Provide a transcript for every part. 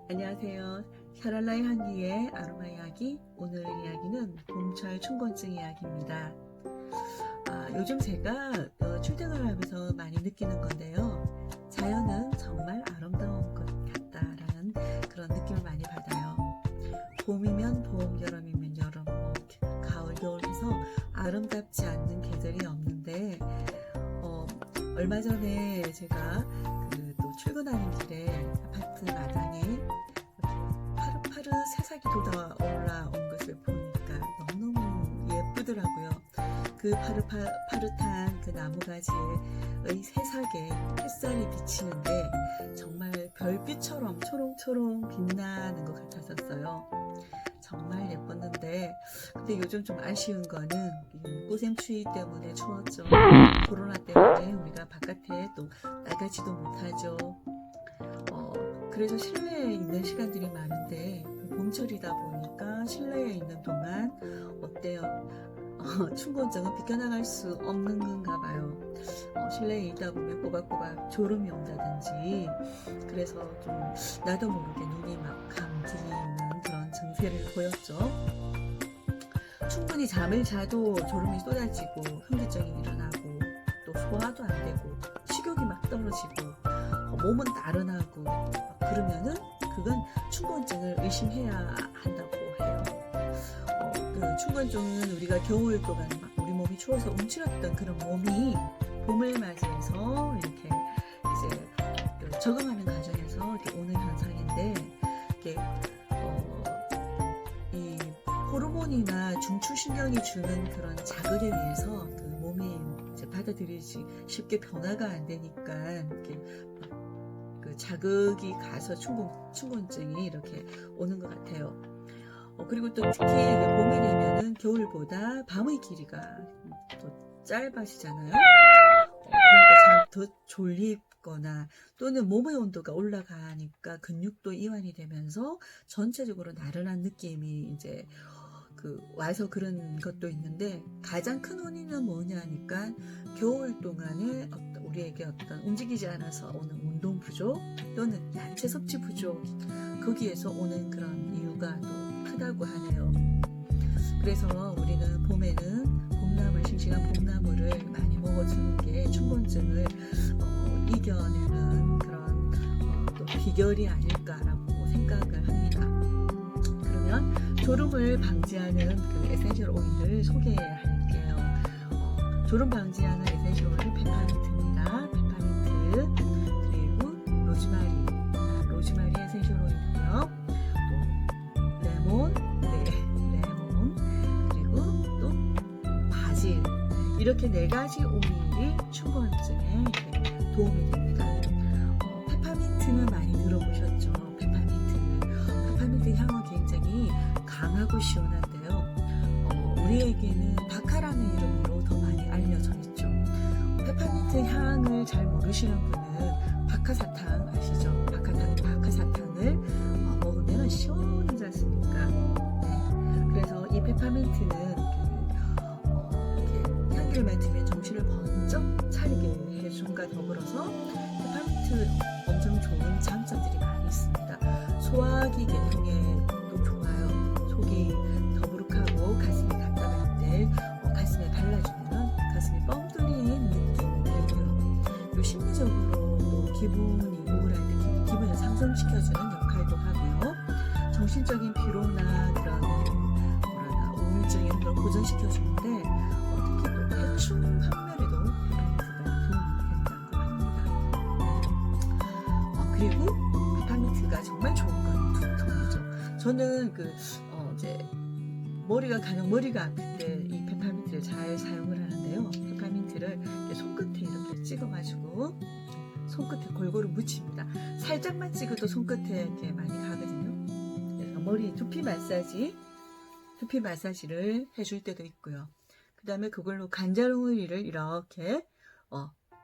안녕하세요. 샤랄라의 향기의 아로마 이야기. 오늘 이야기는 봄철 춘곤증 이야기입니다. 요즘 제가 출퇴근을 하면서 많이 느끼는 건데요. 자연은 정말 아름다운 것 같다라는 그런 느낌을 많이 받아요. 봄이면 봄, 여름이면 여름, 가을, 겨울 해서 아름답지 않는 계절이 없는데 얼마 전에 제가 또 출근하는 길에 아파트 마당에 파릇파릇 새싹이 돋아 올라온 것을 보니까 너무너무 예쁘더라고요. 그 파릇파릇한 그 나무가지의 새싹에 햇살이 비치는데 정말 별빛처럼 초롱초롱 빛나는 것 같았었어요. 정말 예뻤는데, 근데 요즘 좀 아쉬운 거는 꽃샘추위 때문에 추웠죠. 코로나 때문에 우리가 바깥에 또 나가지도 못하죠. 그래서 실내에 있는 시간들이 많은데 봄철이다 보니까 실내에 있는 동안 어때요? 춘곤증은 비껴나갈 수 없는 건가 봐요. 실내에 있다 보면 꼬박꼬박 졸음이 온다든지, 그래서 좀 나도 모르게 눈이 막 감기는 그런 증세를 보였죠. 충분히 잠을 자도 졸음이 쏟아지고 현기증이 일어나고 또 소화도 안 되고 식욕이 막 떨어지고 몸은 나른하고 그러면은 그건 춘곤증을 의심해야 한다고 해요. 그 춘곤증은 우리가 겨울 동안 막 우리 몸이 추워서 움츠렸던 그런 몸이 봄을 맞이해서 이렇게 이제 적응하는 과정에서 이렇게 오는 현상인데, 이게 이 호르몬이나 중추신경이 주는 그런 자극에 의해서 그 몸이 이제 받아들이지 쉽게 변화가 안 되니까 이렇게 그 자극이 가서 춘곤증이 이렇게 오는 것 같아요. 그리고 또 특히 봄이 되면은 겨울보다 밤의 길이가 더 짧아지잖아요. 그러니까 더 졸립거나 또는 몸의 온도가 올라가니까 근육도 이완이 되면서 전체적으로 나른한 느낌이 이제 와서 그런 것도 있는데, 가장 큰 원인은 뭐냐니까 겨울 동안에 우리에게 어떤 움직이지 않아서 오는 운동 부족 또는 야채 섭취 부족, 거기에서 오는 그런 이유가 또 크다고 하네요. 그래서 우리는 봄에는 싱싱한 봄나물을 많이 먹어주는 게 춘곤증을 이겨내는 그런 또 비결이 아닐까라고 생각을 합니다. 그러면 졸음을 방지하는 그 에센셜 오일을 소개할게요. 졸음 방지하는 에센셜 오일은 페퍼민트입니다. 페퍼민트, 그리고 로즈마리 에센셜 오일이고요. 또 레몬, 그리고 또 바질, 이렇게 4가지 오일이 춘곤증에 도움이 됩니다. 페퍼민트는 많이 들어보셨죠? 페퍼민트 향은 굉장히 강하고 시원한데요. 우리에게는 바카라는 이름으로 더 많이 알려져 있죠. 페퍼민트 향을 잘 모르시는 분은 박하사탕 아시죠? 박하사탕을 먹으면 시원하지 않습니까? 네. 그래서 이 페퍼민트는 이렇게 향기를 맡으면 정신을 번쩍 차리게 해줌과 더불어서 페퍼민트 엄청 좋은 장점들이 많이 있습니다. 소화기 계통에도 좋아요. 속이 더부룩하고 가슴이 답답할 때 가슴에 발라주면 가슴이 뻥 뚫리는 느낌이 들고요. 그리고 심리적으로 또 기분이 우울할 때 기분을 상승시켜주는 역할도 하고요. 정신적인 피로나 그런 우울증 이런 걸 고전시켜주는데, 특히 또 해충 항멸에도 페퍼민트가 도움이 된다고 합니다. 그리고 페퍼민트가 정말 좋은 건 두통이죠. 저는 이제 머리가 아플 때 이 페퍼민트를 잘 사용을 하는데요. 페퍼민트를 손끝에 이렇게 찍어가지고 손끝에 골고루 묻힙니다. 살짝만 찍어도 손끝에 이렇게 많이 가거든요. 그래서 머리 두피 마사지를 해줄 때도 있고요. 그 다음에 그걸로 관자놀이를 이렇게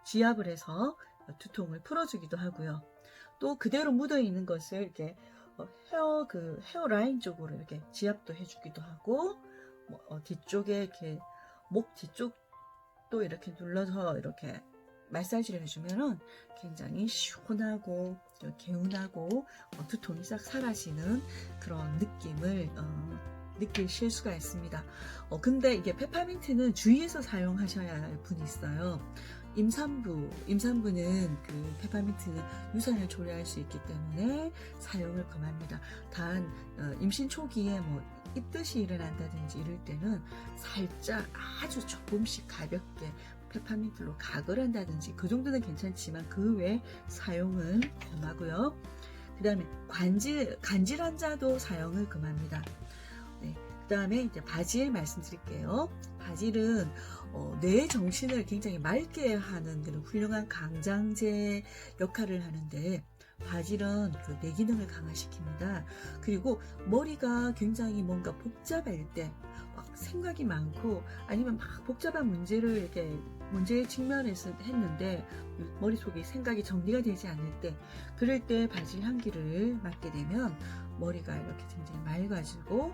지압을 해서 두통을 풀어주기도 하고요. 또 그대로 묻어있는 것을 이렇게 헤어 라인 쪽으로 이렇게 지압도 해주기도 하고, 뒤쪽에 이렇게 목 뒤쪽도 이렇게 눌러서 이렇게 마사지를 해주면은 굉장히 시원하고 개운하고 두통이 싹 사라지는 그런 느낌을 느끼실 수가 있습니다. 근데 이게 페퍼민트는 주의해서 사용하셔야 할 분이 있어요. 임산부는 그 페퍼민트는 유산을 초래할 수 있기 때문에 사용을 금합니다. 단 임신 초기에 뭐 입덧이 일어난다든지 이럴 때는 살짝 아주 조금씩 가볍게 페퍼민트로 각을 한다든지 그 정도는 괜찮지만 그 외 사용은 금하고요. 그 다음에 간질 환자도 사용을 금합니다. 네, 그 다음에 이제 바질 말씀드릴게요. 바질은 뇌 정신을 굉장히 맑게 하는 그런 훌륭한 강장제 역할을 하는데 바질은 그 뇌 기능을 강화시킵니다. 그리고 머리가 굉장히 뭔가 복잡할 때 막 생각이 많고 아니면 막 복잡한 문제를 이렇게 문제에 직면해서 했는데 머릿속에 생각이 정리가 되지 않을 때 그럴 때 바질 향기를 맡게 되면 머리가 이렇게 굉장히 맑아지고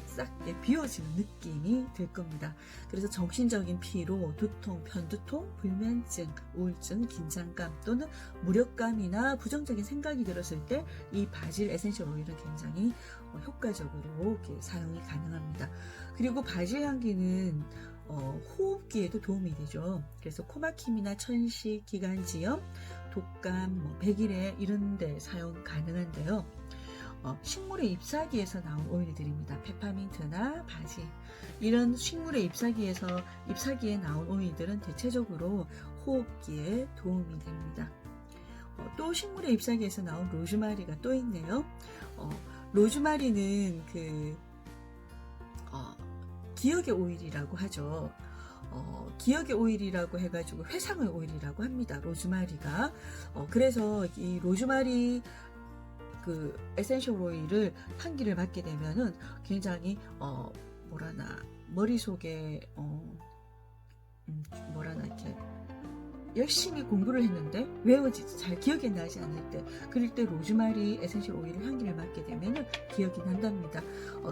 싹 비워지는 느낌이 들 겁니다. 그래서 정신적인 피로, 두통, 편두통, 불면증, 우울증, 긴장감 또는 무력감이나 부정적인 생각이 들었을 때 이 바질 에센셜 오일은 굉장히 효과적으로 이렇게 사용이 가능합니다. 그리고 바질 향기는 호흡기에도 도움이 되죠. 그래서 코막힘이나 천식, 기관지염, 독감, 백일해 이런 데 사용 가능한데요. 식물의 잎사귀에서 나온 오일들입니다. 페퍼민트나 바질 이런 식물의 잎사귀에 나온 오일들은 대체적으로 호흡기에 도움이 됩니다. 또 식물의 잎사귀에서 나온 로즈마리가 또 있네요. 로즈마리는 기억의 오일이라고 하죠. 기억의 오일이라고 해가지고 회상의 오일이라고 합니다. 로즈마리가. 그래서 이 로즈마리 그 에센셜 오일을 향기를 맡게 되면은 굉장히 머릿속에 이렇게 열심히 공부를 했는데 외워지지 잘 기억이 나지 않을 때 그럴 때 로즈마리 에센셜 오일을 향기를 맡게 되면은 기억이 난답니다.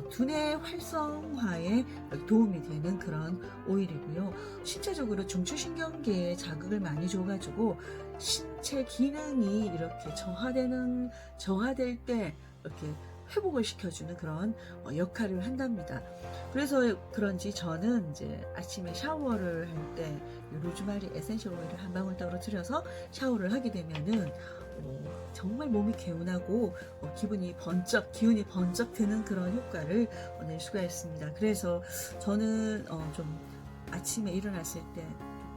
두뇌 활성화에 도움이 되는 그런 오일이고요. 신체적으로 중추신경계에 자극을 많이 줘가지고 신체 기능이 이렇게 저하될 때 이렇게 회복을 시켜주는 그런 역할을 한답니다. 그래서 그런지 저는 이제 아침에 샤워를 할 때 로즈마리 에센셜 오일을 한 방울 떨어뜨려서 샤워를 하게 되면은 정말 몸이 개운하고 기운이 번쩍 드는 그런 효과를 낼 수가 있습니다. 그래서 저는 좀 아침에 일어났을 때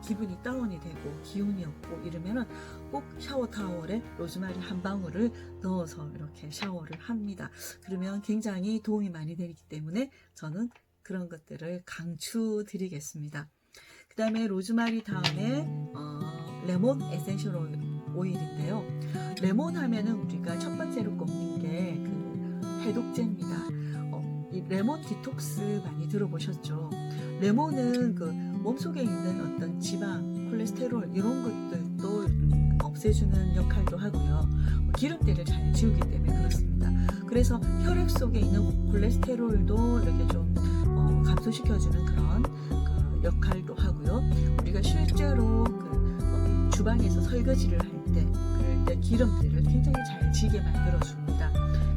기분이 다운이 되고 기운이 없고 이러면은 꼭 샤워 타월에 로즈마리 한 방울을 넣어서 이렇게 샤워를 합니다. 그러면 굉장히 도움이 많이 되기 때문에 저는 그런 것들을 강추드리겠습니다. 그 다음에 로즈마리 다음에 레몬 에센셜 오일인데요. 레몬 하면은 우리가 첫 번째로 꼽는 게 그 해독제입니다. 이 레몬 디톡스 많이 들어보셨죠? 레몬은 그 몸속에 있는 어떤 지방, 콜레스테롤 이런 것들도 없애주는 역할도 하고요. 기름때를 잘 지우기 때문에 그렇습니다. 그래서 혈액 속에 있는 콜레스테롤도 이렇게 좀 감소시켜주는 그런 그 역할도 하고요. 우리가 실제로 그 주방에서 설거지를 할 때 그럴 때 기름때를 굉장히 잘 지게 만들어줍니다.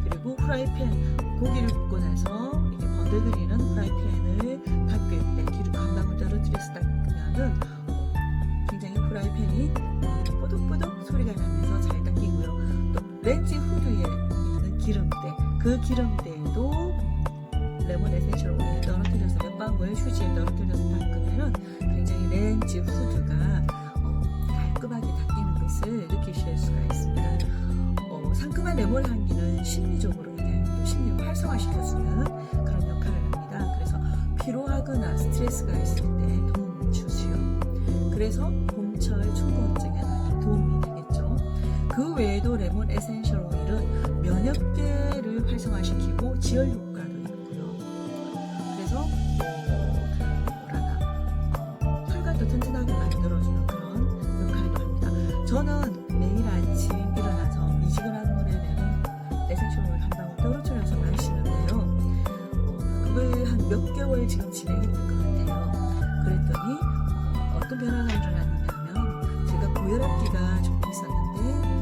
그리고 후라이팬 고기를 굽고 나서 이게 번들거리는 후라이팬을 닦을 때 기름 한 방울 떨어뜨려서 닦으면은 굉장히 후라이팬이 뽀득뽀득 소리가 나면서 잘 닦이고요. 또 렌즈 후드에 있는 기름때, 그 기름때에도 레몬 에센셜 오일 떨어뜨려서 몇 방울 휴지에 떨어뜨려서 닦으면은 굉장히 렌즈 후드가 깔끔하게 닦이는 것을 느끼실 수가 있습니다. 상큼한 레몬 향기는 심리적으로 심리를 활성화시켜주는 그런 역할을 합니다. 그래서 피로하거나 스트레스가 있을 때 도움을 주지요. 그래서 봄철 충곤증에 많이 도움이 되겠죠. 그 외에도 레몬 에센셜 오일은 면역계를 활성화시키고 지혈 효과도 있고요. 그래서 혈관도 튼튼하게 만들어주는 그런 역할도 합니다. 저는 매일 아침 일어나서 미지근한 물에 레몬 에센셜 오일 한 방울 떨어뜨려서 마시는데요. 그걸 한 몇 개월 잘 지금 진행이 될 것 같아요. 그랬더니 어떤 변화가 일어났냐면 제가 고혈압기가 조금 있었는데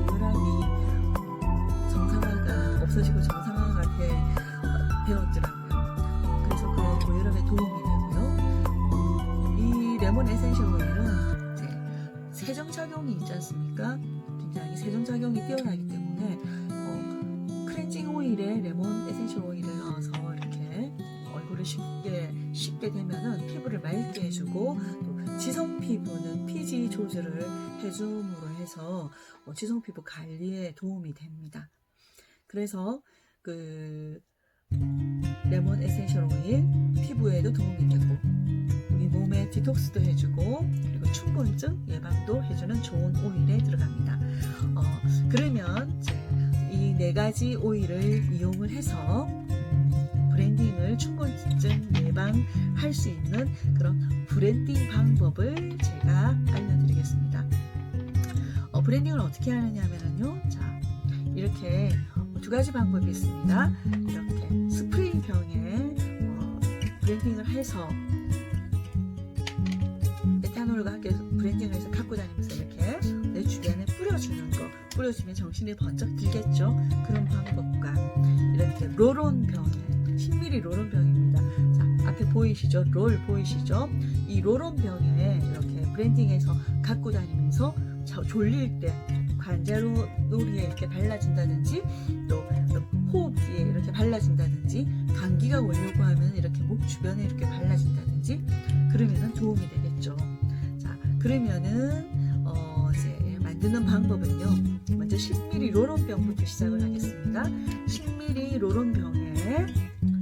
고혈압이 정상화가 없어지고 정상화가 되었더라고요. 그래서 그 고혈압에 도움이 되고요. 이 레몬 에센셜 오일은 이제 세정작용이 있지 않습니까? 굉장히 세정작용이 뛰어나기 때문에 클렌징 오일에 레몬 에센셜 오일을 넣어서 이렇게 얼굴을 씻게 되면은 피부를 맑게 해주고 또 지성 피부는 피지 조절을 해줌으로 해서 지성 피부 관리에 도움이 됩니다. 그래서 그 레몬 에센셜 오일 피부에도 도움이 되고 우리 몸에 디톡스도 해주고 그리고 충곤증 예방도 해주는 좋은 오일에 들어갑니다. 그러면 이 네 가지 오일을 이용을 해서 브랜딩을 충곤증 예방할 수 있는 그런 브랜딩 방법을 제가 알려드리겠습니다. 브랜딩을 어떻게 하느냐면요, 자 이렇게 두 가지 방법이 있습니다. 이렇게 스프레이 병에 브랜딩을 해서 에탄올과 함께 브랜딩을 해서 갖고 다니면서 이렇게 내 주변에 뿌려주는 거, 뿌려주면 정신이 번쩍 들겠죠. 그런 방법과 이렇게 롤온 병에 10ml 롤온 병입니다. 자, 앞에 보이시죠? 롤 보이시죠? 이 롤온 병에 이렇게 브랜딩해서 갖고 다니면서 졸릴 때 관자놀이에 이렇게 발라준다든지 또 호흡기에 이렇게 발라준다든지 감기가 오려고 하면 이렇게 목 주변에 이렇게 발라준다든지 그러면은 도움이 되겠죠. 자, 그러면은 이제 만드는 방법은요. 먼저 10ml 롤온병부터 시작을 하겠습니다. 10ml 롤온병에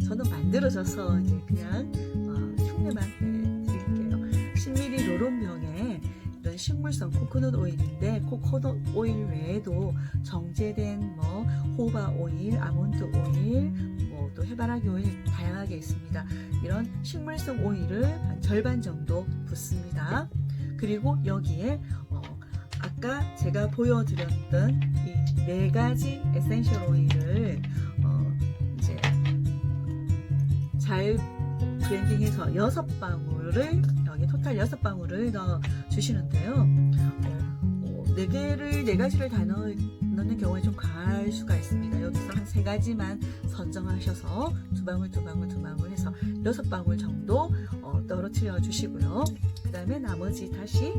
저는 만들어져서 이제 그냥 흉내만 해드릴게요. 10ml 롤온병에 이런 식물성 코코넛 오일인데 코코넛 오일 외에도 정제된 호바 오일, 아몬드 오일, 또 해바라기 오일 다양하게 있습니다. 이런 식물성 오일을 한 절반 정도 붓습니다. 그리고 여기에 아까 제가 보여드렸던 이 네 가지 에센셜 오일을 이제 잘 브랜딩해서 6방울을 여기 토탈 6방울을 넣어 주시는데요. 네 가지를 다 넣는 경우에 좀 과할 수가 있습니다. 여기서 한 3가지만 선정하셔서 2방울 해서 6방울 정도 떨어뜨려 주시고요. 그 다음에 나머지 다시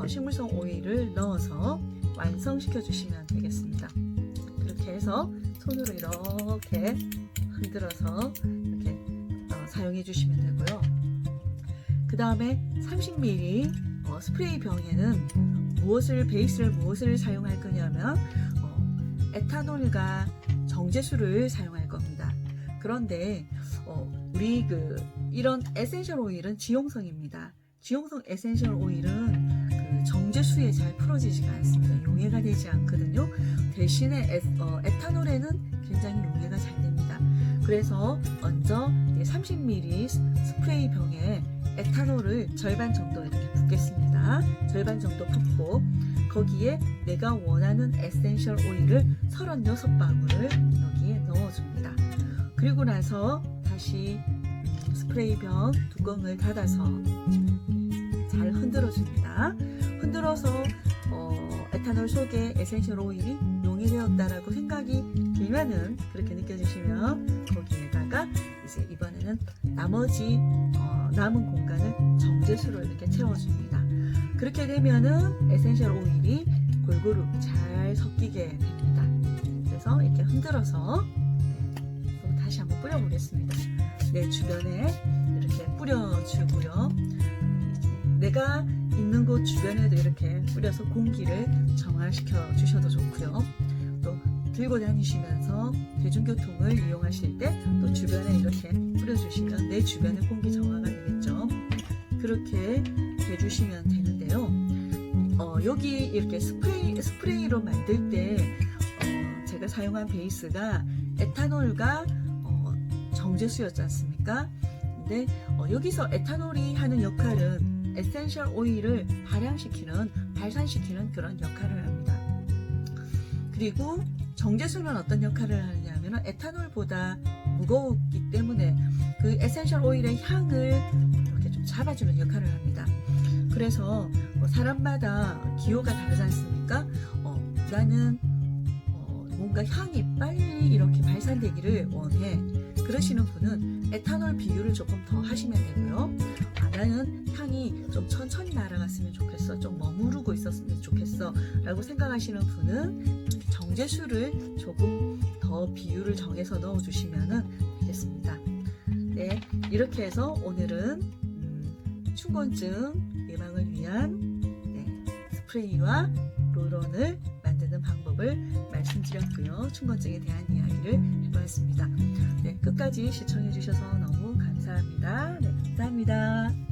식물성 오일을 넣어서 완성시켜 주시면 되겠습니다. 그렇게 해서 손으로 이렇게 흔들어서 이렇게 사용해 주시면 되고요. 그 다음에 30ml 스프레이 병에는 베이스를 무엇을 사용할 거냐면 에탄올과 정제수를 사용할 겁니다. 그런데 우리 이런 에센셜 오일은 지용성입니다. 지용성 에센셜 오일은 정제수에 잘 풀어지지가 않습니다. 용해가 되지 않거든요. 대신에 에탄올에는 굉장히 용해가 잘 됩니다. 그래서 먼저 30ml 스프레이 병에 에탄올을 절반 정도 이렇게 붓겠습니다. 절반 정도 붓고 거기에 내가 원하는 에센셜 오일을 36방울을 여기에 넣어줍니다. 그리고 나서 다시 스프레이 병 뚜껑을 닫아서 잘 흔들어 줍니다. 흔들어서 에탄올 속에 에센셜 오일이 용해되었다라고 생각이 들면은 그렇게 느껴지시면 거기에다가 이제 이번에는 나머지 남은 공간을 정제수로 이렇게 채워줍니다. 그렇게 되면은 에센셜 오일이 골고루 잘 섞이게 됩니다. 그래서 이렇게 흔들어서 또 다시 한번 뿌려보겠습니다. 내 주변에 이렇게 뿌려주고요. 내가 있는 곳 주변에도 이렇게 뿌려서 공기를 정화시켜 주셔도 좋고요. 또 들고 다니시면서 대중교통을 이용하실 때 또 주변에 이렇게 뿌려주시면 내 주변의 공기 정화가 되겠죠. 그렇게 해주시면 되는데요. 여기 이렇게 스프레이로 만들 때 제가 사용한 베이스가 에탄올과 정제수였지 않습니까? 근데 여기서 에탄올이 하는 역할은 에센셜 오일을 발산시키는 그런 역할을 합니다. 그리고 정제수는 어떤 역할을 하느냐 하면 에탄올보다 무거웠기 때문에 그 에센셜 오일의 향을 이렇게 좀 잡아주는 역할을 합니다. 그래서 사람마다 기호가 다르지 않습니까? 나는 뭔가 향이 빨리 이렇게 발산되기를 원해. 그러시는 분은 에탄올 비율을 조금 더 하시면 되고요. 나는 향이 좀 천천히 날아갔으면 좋겠어. 좀 머무르고 있었으면 좋겠어. 라고 생각하시는 분은 정제수를 조금 더 비율을 정해서 넣어주시면 되겠습니다. 네, 이렇게 해서 오늘은 춘곤증 예방을 위한 스프레이와 롤온을 만드는 방법을 말씀드렸고요. 춘곤증에 대한 이야기를 해보았습니다. 네, 끝까지 시청해 주셔서 너무 감사합니다. 네, 감사합니다.